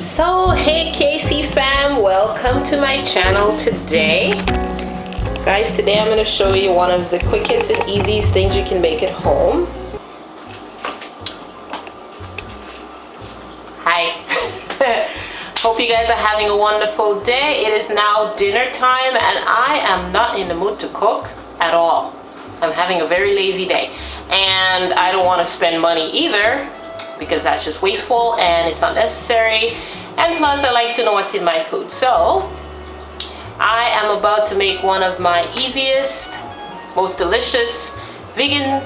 So hey KC fam, welcome to my channel today. Guys, today I'm going to show you one of the quickest and easiest things you can make at home. Hi. Hope you guys are having a wonderful day. It is now dinner time and I am not in the mood to cook at all. I'm having a very lazy day and I don't want to spend money either, because that's just wasteful and it's not necessary, and plus I like to know what's in my food. So I am about to make one of my easiest, most delicious vegan,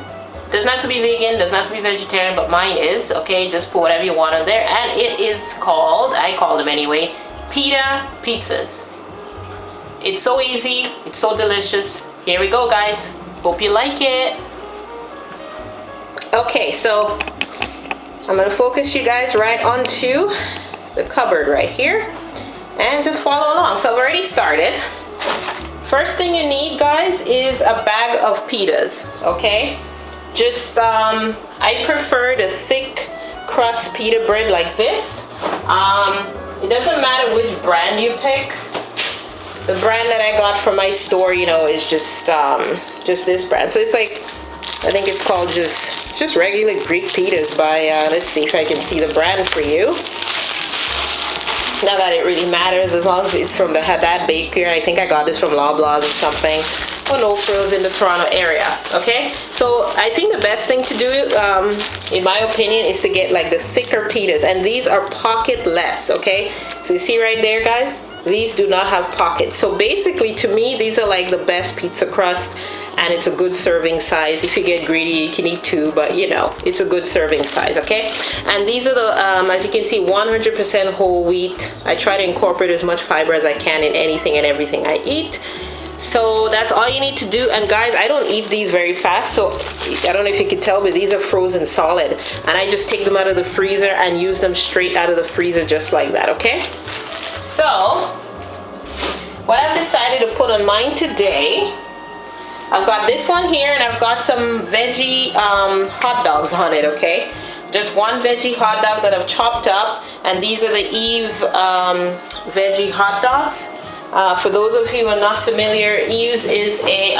doesn't have to be vegan, doesn't have to be vegetarian, but mine is, okay? Just put whatever you want on there, and it is called, I call them anyway, Pita Pizzas. It's so easy, it's so delicious. Here we go, guys. Hope you like it. Okay, so I'm going to focus you guys right onto the cupboard right here and just follow along. So I've already started. First thing you need, guys, is a bag of pitas, okay? Just, I prefer the thick crust pita bread like this. It doesn't matter which brand you pick. The brand that I got from my store, you know, is just this brand. So it's like, I think it's called just regular Greek pitas by, let's see if I can see the brand for you. Not that it really matters, as long as it's from the Haddad Bakery. I think I got this from Loblaws or something. Oh, No Frills in the Toronto area, okay? So I think the best thing to do, in my opinion, is to get like the thicker pitas. And these are pocketless, okay? So you see right there, guys? These do not have pockets. So basically, to me, these are like the best pizza crust, and it's a good serving size. If you get greedy, you can eat two, but you know, it's a good serving size, okay? And these are the, as you can see, 100% whole wheat. I try to incorporate as much fiber as I can in anything and everything I eat. So that's all you need to do. And guys, I don't eat these very fast, so I don't know if you can tell, but these are frozen solid. And I just take them out of the freezer and use them straight out of the freezer just like that, okay? So, what I've decided to put on mine today, I've got this one here and I've got some veggie hot dogs on it, okay? Just one veggie hot dog that I've chopped up, and these are the Eve veggie hot dogs. For those of you who are not familiar, Eve's is a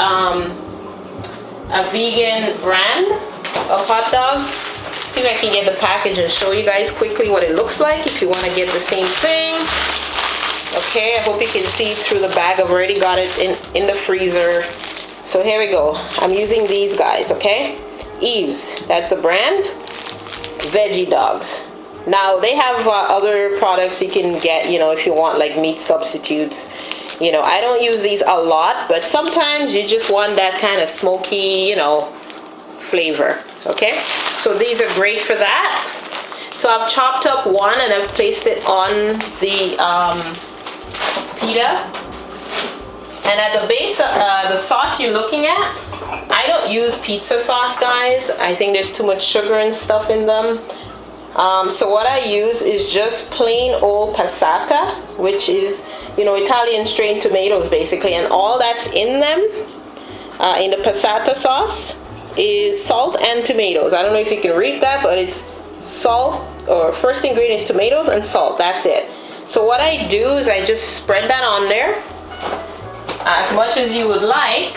vegan brand of hot dogs. See if I can get the package and show you guys quickly what it looks like if you want to get the same thing. Okay, I hope you can see through the bag. I've already got it in the freezer. So here we go. I'm using these guys, okay? Eve's, that's the brand. Veggie dogs. Now, they have other products you can get, you know, if you want like meat substitutes. You know, I don't use these a lot, but sometimes you just want that kind of smoky, you know, flavor, okay? So these are great for that. So I've chopped up one and I've placed it on the pita, and at the base of the sauce you're looking at, I don't use pizza sauce, guys. I think there's too much sugar and stuff in them. So what I use is just plain old passata, which is, you know, Italian strained tomatoes basically, and all that's in them in the passata sauce is salt and tomatoes. I don't know if you can read that, but it's salt, or first ingredient is tomatoes and salt. That's it. So what I do is I just spread that on there as much as you would like.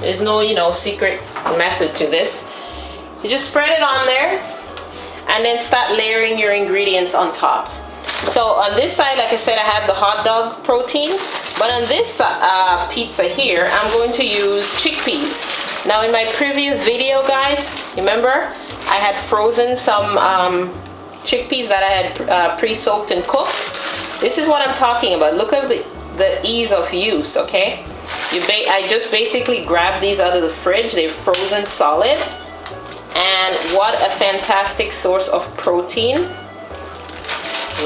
There's no, you know, secret method to this. You just spread it on there and then start layering your ingredients on top. So on this side, like I said, I have the hot dog protein, but on this pizza here, I'm going to use chickpeas. Now in my previous video, guys, remember I had frozen some chickpeas that I had pre-soaked and cooked. This is what I'm talking about. Look at the ease of use, okay? I just basically grabbed these out of the fridge. They're frozen solid. And what a fantastic source of protein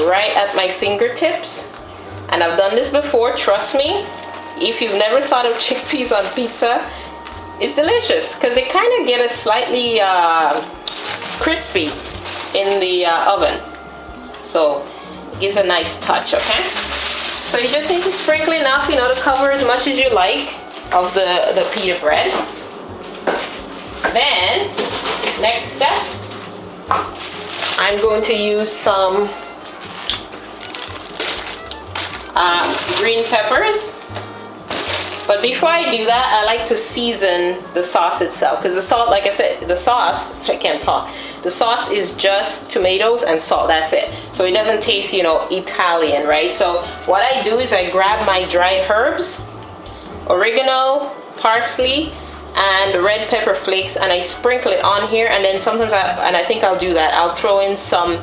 right at my fingertips. And I've done this before, trust me. If you've never thought of chickpeas on pizza, it's delicious because they kind of get a slightly crispy in the oven, so it gives a nice touch, okay? So you just need to sprinkle enough, you know, to cover as much as you like of the pita bread. Then next step, I'm going to use some green peppers. But before I do that, I like to season the sauce itself, because the salt, like I said, the sauce, I can't talk. The sauce is just tomatoes and salt, that's it. So it doesn't taste, you know, Italian, right? So what I do is I grab my dried herbs, oregano, parsley, and red pepper flakes, and I sprinkle it on here. And then sometimes I think I'll do that, I'll throw in some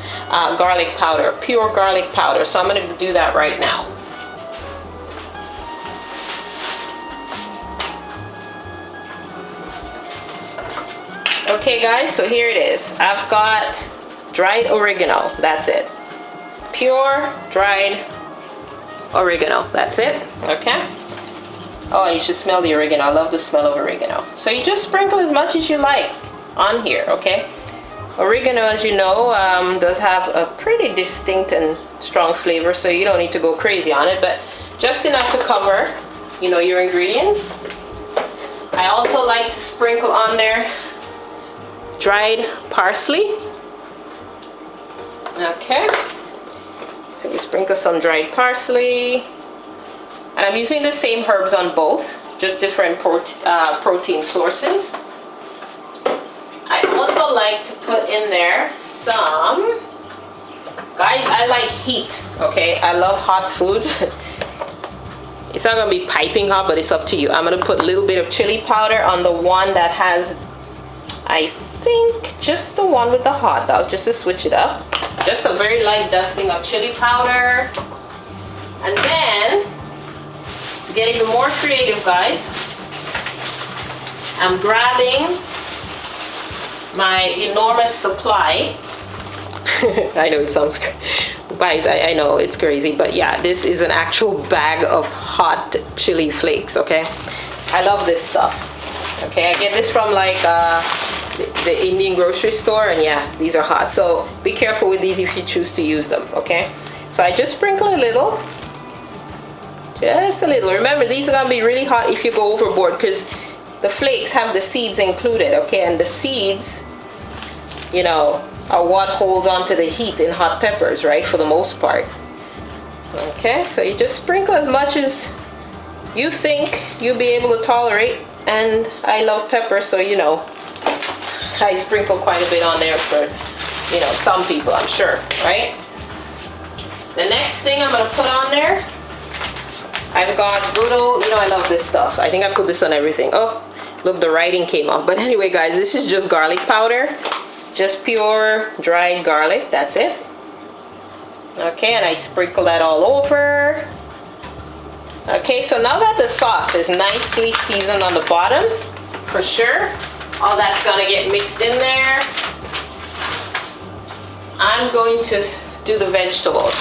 garlic powder, pure garlic powder. So I'm going to do that right now. Okay guys, so here it is. I've got dried oregano, that's it. Pure dried oregano, that's it. Okay. Oh, you should smell the oregano. I love the smell of oregano. So you just sprinkle as much as you like on here, okay? Oregano, as you know, does have a pretty distinct and strong flavor, so you don't need to go crazy on it, but just enough to cover, you know, your ingredients. I also like to sprinkle on there dried parsley. Okay, so we sprinkle some dried parsley, and I'm using the same herbs on both, just different protein sources. I also like to put in there some, guys, I like heat, okay? I love hot food. It's not gonna be piping hot, but it's up to you. I'm gonna put a little bit of chili powder on the one that has, I think, just the one with the hot dog, just to switch it up. Just a very light dusting of chili powder. And then, get even more creative, guys, I'm grabbing my enormous supply. I know it sounds crazy, guys, I know it's crazy, but yeah, this is an actual bag of hot chili flakes, okay? I love this stuff. Okay, I get this from like the Indian grocery store, and yeah, these are hot. So be careful with these if you choose to use them, okay? So I just sprinkle a little, just a little. Remember, these are gonna be really hot if you go overboard, because the flakes have the seeds included, okay? And the seeds, you know, are what holds on to the heat in hot peppers, right? For the most part. Okay, so you just sprinkle as much as you think you'll be able to tolerate. And I love pepper, so you know, I sprinkle quite a bit on there for, you know, some people, I'm sure, right? The next thing I'm gonna put on there, I've got good old, you know, I love this stuff. I think I put this on everything. Oh, look, the writing came off. But anyway, guys, this is just garlic powder, just pure dried garlic, that's it. Okay, and I sprinkle that all over. Okay, so now that the sauce is nicely seasoned on the bottom, for sure, all that's gonna get mixed in there. I'm going to do the vegetables.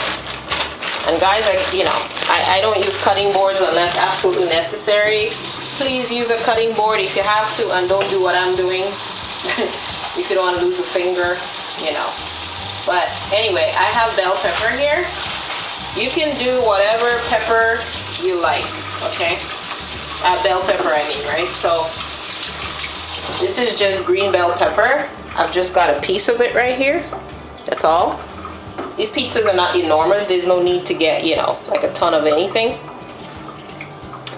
And guys, I don't use cutting boards unless absolutely necessary. Please use a cutting board if you have to, and don't do what I'm doing if you don't want to lose a finger, you know. But anyway, I have bell pepper here. You can do whatever pepper you like, okay? Bell pepper, I mean, right? So this is just green bell pepper. I've just got a piece of it right here. That's all. These pizzas are not enormous. There's no need to get, you know, like a ton of anything.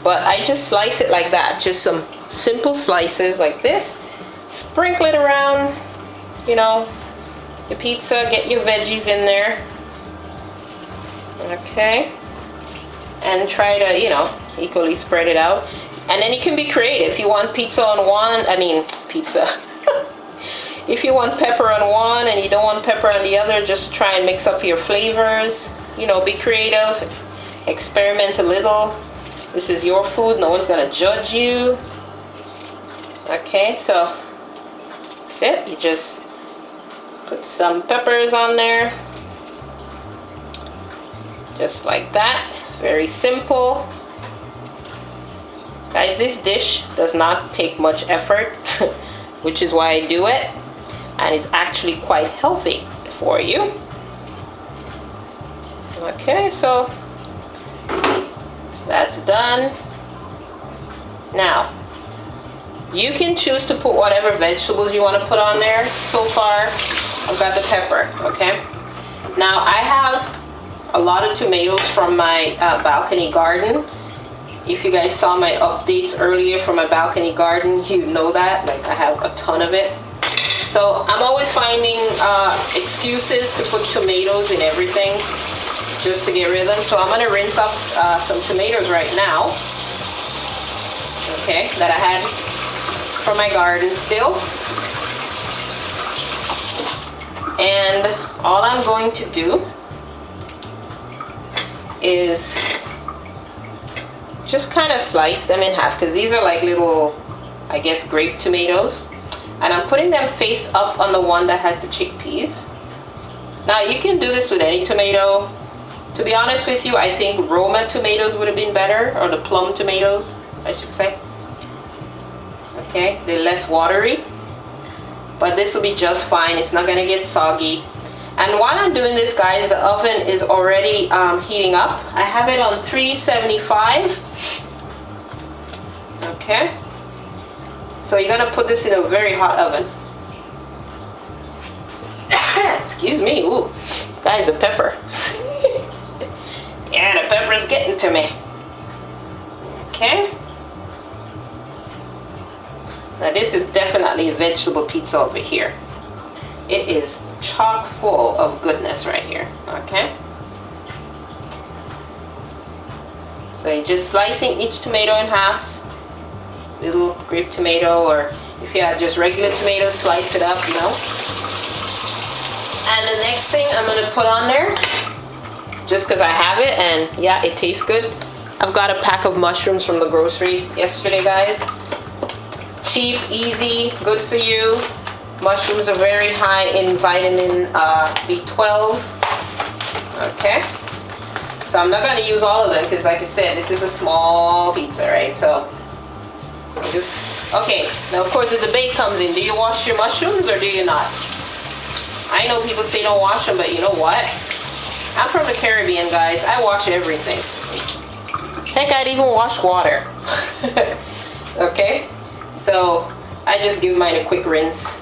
But I just slice it like that. Just some simple slices like this. Sprinkle it around, you know, your pizza. Get your veggies in there. Okay. And try to, you know, equally spread it out. And then you can be creative. If you want pizza on one, pizza. If you want pepper on one and you don't want pepper on the other, just try and mix up your flavors. You know, be creative, experiment a little. This is your food, no one's gonna judge you. Okay, so that's it. You just put some peppers on there. Just like that, very simple. Guys, this dish does not take much effort, which is why I do it. And it's actually quite healthy for you. Okay, so that's done. Now, you can choose to put whatever vegetables you want to put on there. So far, I've got the pepper, okay? Now, I have a lot of tomatoes from my balcony garden. If you guys saw my updates earlier from my balcony garden, you know that. Like, I have a ton of it. So I'm always finding excuses to put tomatoes in everything just to get rid of them. So I'm going to rinse up some tomatoes right now. Okay, that I had from my garden still. And all I'm going to do is just kind of slice them in half, because these are like little, I guess, grape tomatoes. And I'm putting them face up on the one that has the chickpeas. Now you can do this with any tomato. To be honest with you, I think Roma tomatoes would have been better, or the plum tomatoes, I should say. Okay, they're less watery. But this will be just fine. It's not going to get soggy. And while I'm doing this, guys, the oven is already heating up. I have it on 375. Okay. So you're going to put this in a very hot oven. Excuse me. Ooh, guys, the pepper. Yeah, the pepper's getting to me. Okay. Now this is definitely a vegetable pizza over here. It is chock full of goodness right here. Okay. So you're just slicing each tomato in half. Little grape tomato, or if you have just regular tomatoes, slice it up, you know. And the next thing I'm going to put on there, just because I have it, and yeah, it tastes good. I've got a pack of mushrooms from the grocery yesterday, guys. Cheap, easy, good for you. Mushrooms are very high in vitamin B12. Okay. So I'm not going to use all of them because, like I said, this is a small pizza, right? So just, okay. Now, of course, the debate comes in. Do you wash your mushrooms or do you not? I know people say don't wash them, but you know what? I'm from the Caribbean, guys. I wash everything. Heck, I'd even wash water. Okay. So I just give mine a quick rinse.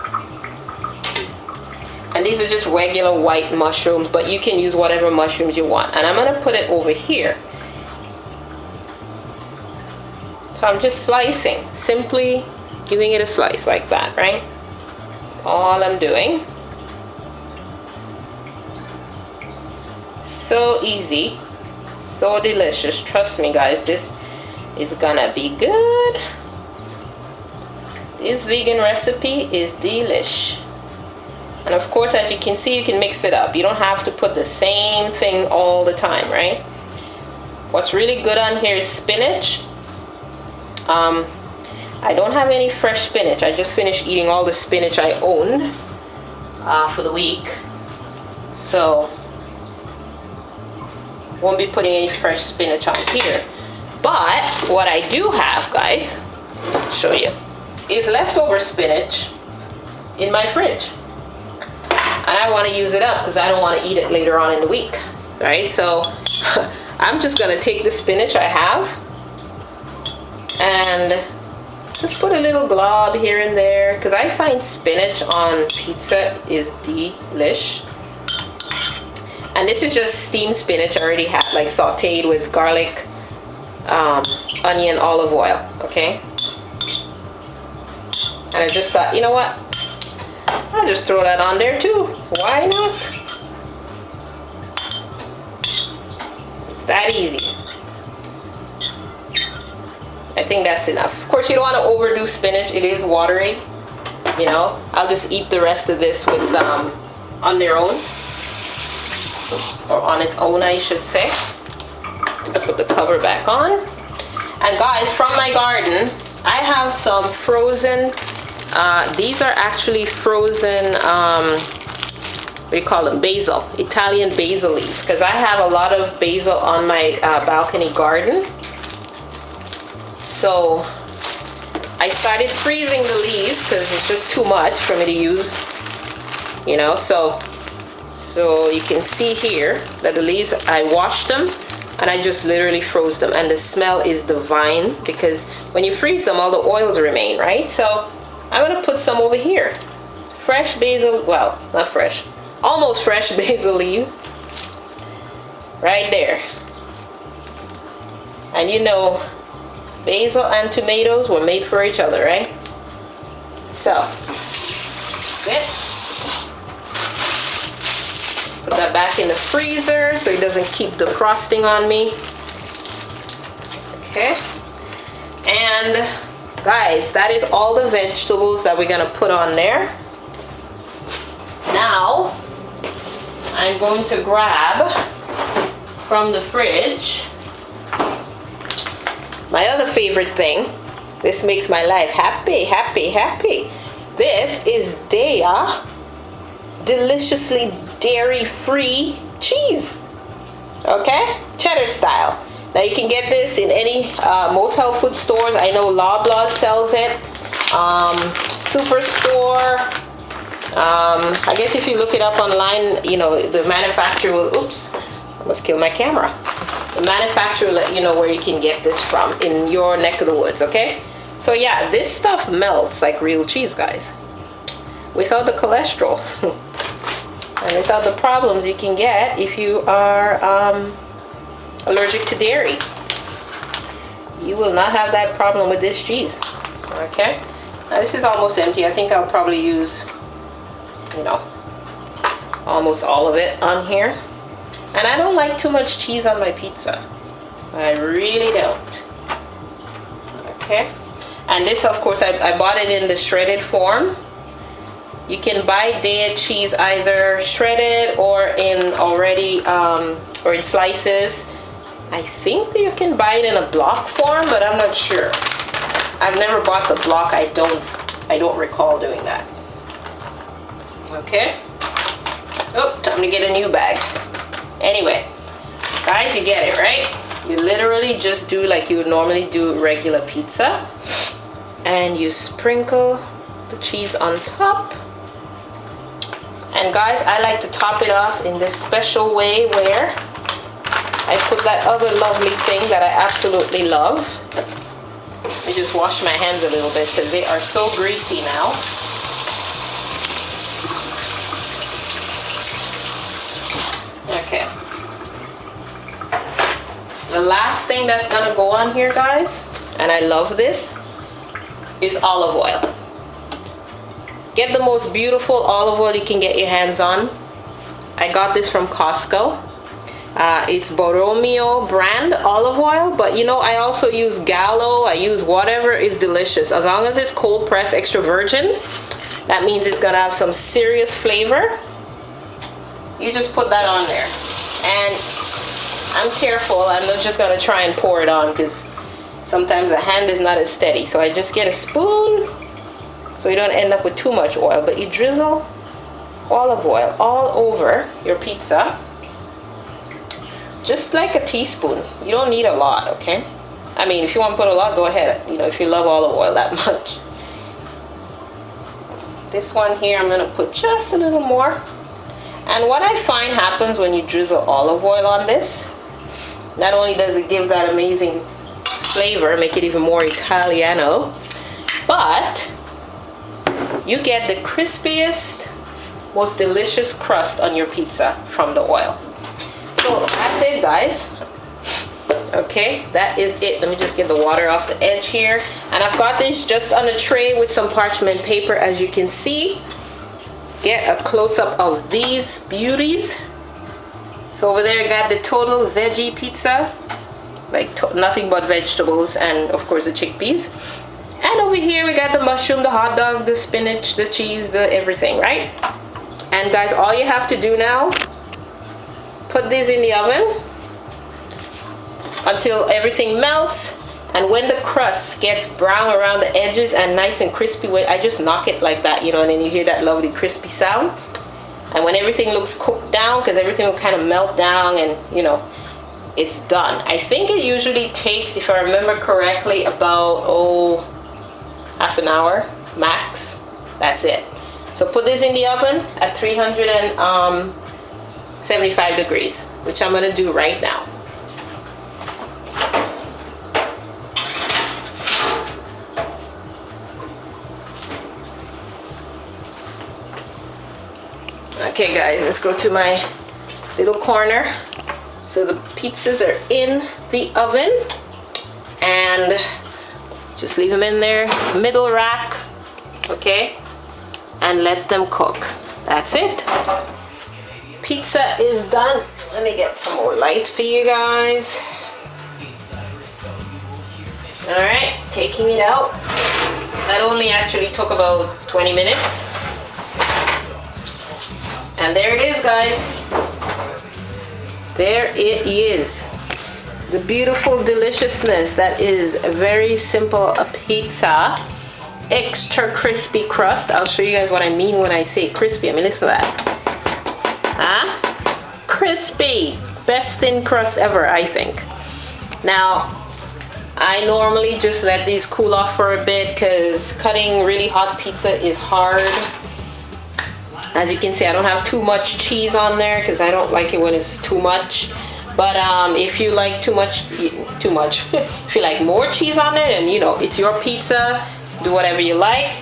And these are just regular white mushrooms, but you can use whatever mushrooms you want. And I'm going to put it over here. So I'm just slicing, simply giving it a slice like that, right? That's all I'm doing. So easy, so delicious. Trust me, guys, this is gonna be good. This vegan recipe is delish. And of course, as you can see, you can mix it up. You don't have to put the same thing all the time, right? What's really good on here is spinach. I don't have any fresh spinach. I just finished eating all the spinach I owned for the week. So, won't be putting any fresh spinach on here. But what I do have, guys, I'll show you, is leftover spinach in my fridge. And I want to use it up because I don't want to eat it later on in the week, right? So I'm just going to take the spinach I have and just put a little glob here and there, because I find spinach on pizza is delish. And this is just steamed spinach I already had, like sauteed with garlic, onion, olive oil, okay? And I just thought, you know what? I'll just throw that on there too. Why not? It's that easy. I think that's enough. Of course, you don't want to overdo spinach. It is watery. You know, I'll just eat the rest of this with on their own. Or on its own, I should say. Just put the cover back on. And guys, from my garden, I have some frozen, these are actually frozen, what do you call them? Basil, Italian basil leaves. Because I have a lot of basil on my balcony garden. So I started freezing the leaves because it's just too much for me to use, you know. So you can see here that the leaves, I washed them and I just literally froze them, and the smell is divine because when you freeze them, all the oils remain, right? So I'm gonna put some over here. Fresh basil, well, not fresh, almost fresh basil leaves. right there. And you know, basil and tomatoes were made for each other, right? So, it. Put that back in the freezer so it doesn't keep defrosting on me. Okay. And guys, that is all the vegetables that we're gonna put on there. Now, I'm going to grab from the fridge my other favorite thing. This makes my life happy, happy, happy. This is Daiya deliciously dairy-free cheese. Okay? Cheddar style. Now you can get this in any most health food stores. I know Loblaws sells it. Superstore. I guess if you look it up online, you know, the manufacturer will, oops, I almost killed my camera. The manufacturer will let you know where you can get this from in your neck of the woods, okay? So yeah, this stuff melts like real cheese, guys. Without the cholesterol. And without the problems you can get if you are allergic to dairy. You will not have that problem with this cheese, okay? Now this is almost empty. I think I'll probably use, you know, almost all of it on here. And I don't like too much cheese on my pizza. I really don't. Okay. And this, of course, I bought it in the shredded form. You can buy Daiya cheese either shredded or in already, or in slices. I think that you can buy it in a block form, but I'm not sure. I've never bought the block. I don't recall doing that. Okay. Oh, time to get a new bag. Anyway, guys, you get it, right? You literally just do like you would normally do regular pizza, and you sprinkle the cheese on top. And guys, I like to top it off in this special way where I put that other lovely thing that I absolutely love. Let me just wash my hands a little bit because they are so greasy now. Okay. The last thing that's gonna go on here, guys, and I love this, is olive oil. Get the most beautiful olive oil you can get your hands on. I got this from Costco. It's Borromeo brand olive oil, but you know, I also use Gallo. I use whatever is delicious. As long as it's cold pressed extra virgin, that means it's gonna have some serious flavor. You just put that on there. And I'm careful. I'm not just gonna try and pour it on because sometimes the hand is not as steady. So I just get a spoon so you don't end up with too much oil, but you drizzle olive oil all over your pizza. Just like a teaspoon. You don't need a lot, okay? I mean, if you want to put a lot, go ahead. You know, if you love olive oil that much. This one here, I'm gonna put just a little more. And what I find happens when you drizzle olive oil on this, not only does it give that amazing flavor, make it even more Italiano, but you get the crispiest, most delicious crust on your pizza from the oil. So that's it, guys. Okay, that is it. Let me just get the water off the edge here. And I've got this just on a tray with some parchment paper, as you can see. Get a close-up of these beauties. So over there I got the total veggie pizza, like nothing but vegetables, and of course the chickpeas. And over here we got the mushroom, the hot dog, the spinach, the cheese, the everything, right? And guys, all you have to do now, put this in the oven until everything melts. And when the crust gets brown around the edges and nice and crispy, when I just knock it like that, you know, and then you hear that lovely crispy sound. And when everything looks cooked down, because everything will kind of melt down and, you know, it's done. I think it usually takes, if I remember correctly, about, half an hour max. That's it. So put this in the oven at 375 degrees, which I'm going to do right now. Okay guys, let's go to my little corner. So the pizzas are in the oven, and just leave them in there, middle rack, okay, and let them cook. That's it. Pizza is done. Let me get some more light for you guys. All right, taking it out. That only actually took about 20 minutes. And there it is, guys. There it is. The beautiful deliciousness that is a very simple pizza. Extra crispy crust. I'll show you guys what I mean when I say crispy. I mean, listen to that. Huh? Crispy. Best thin crust ever, I think. Now, I normally just let these cool off for a bit because cutting really hot pizza is hard. As you can see, I don't have too much cheese on there because I don't like it when it's too much. But if you like too much, if you like more cheese on there, then you know, it's your pizza. Do whatever you like.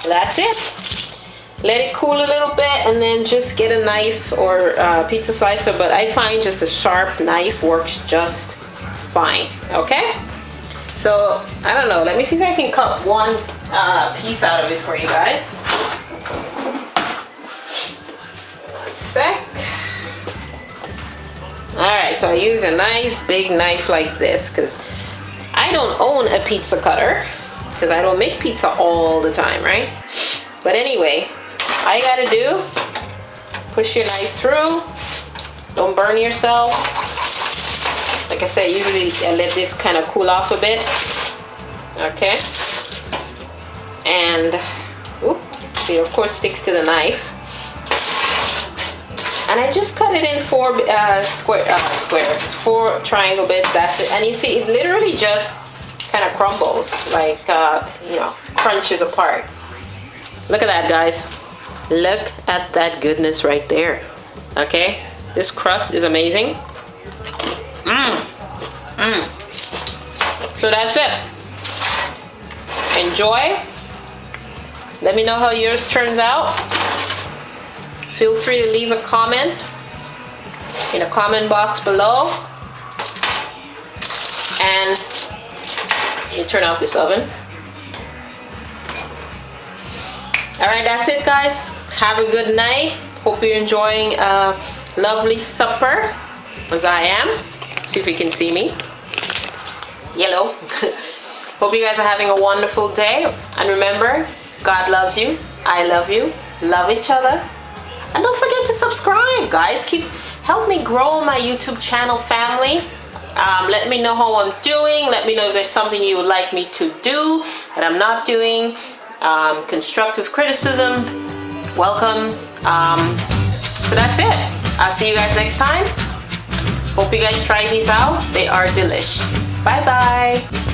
That's it. Let it cool a little bit and then just get a knife or pizza slicer. But I find just a sharp knife works just fine. Okay? So, I don't know. Let me see if I can cut one piece out of it for you guys. One sec. Alright, so I use a nice big knife like this because I don't own a pizza cutter because I don't make pizza all the time, right? But anyway, all you gotta do, push your knife through, don't burn yourself. Like I said, usually I let this kind of cool off a bit. Okay. And, see, of course, sticks to the knife. And I just cut it in four squares, 4 triangle bits. That's it. And you see, it literally just kind of crumbles, like you know, crunches apart. Look at that, guys. Look at that goodness right there. Okay, this crust is amazing. So that's it. Enjoy. Let me know how yours turns out. Feel free to leave a comment in the comment box below. And you turn off this oven. Alright, that's it, guys. Have a good night. Hope you're enjoying a lovely supper, as I am. See if you can see me. Yellow. Hope you guys are having a wonderful day. And remember, God loves you. I love you. Love each other. And don't forget to subscribe, guys. Help me grow my YouTube channel family. Let me know how I'm doing. Let me know if there's something you would like me to do that I'm not doing. Constructive criticism, welcome. So that's it. I'll see you guys next time. Hope you guys try these out. They are delish. Bye bye.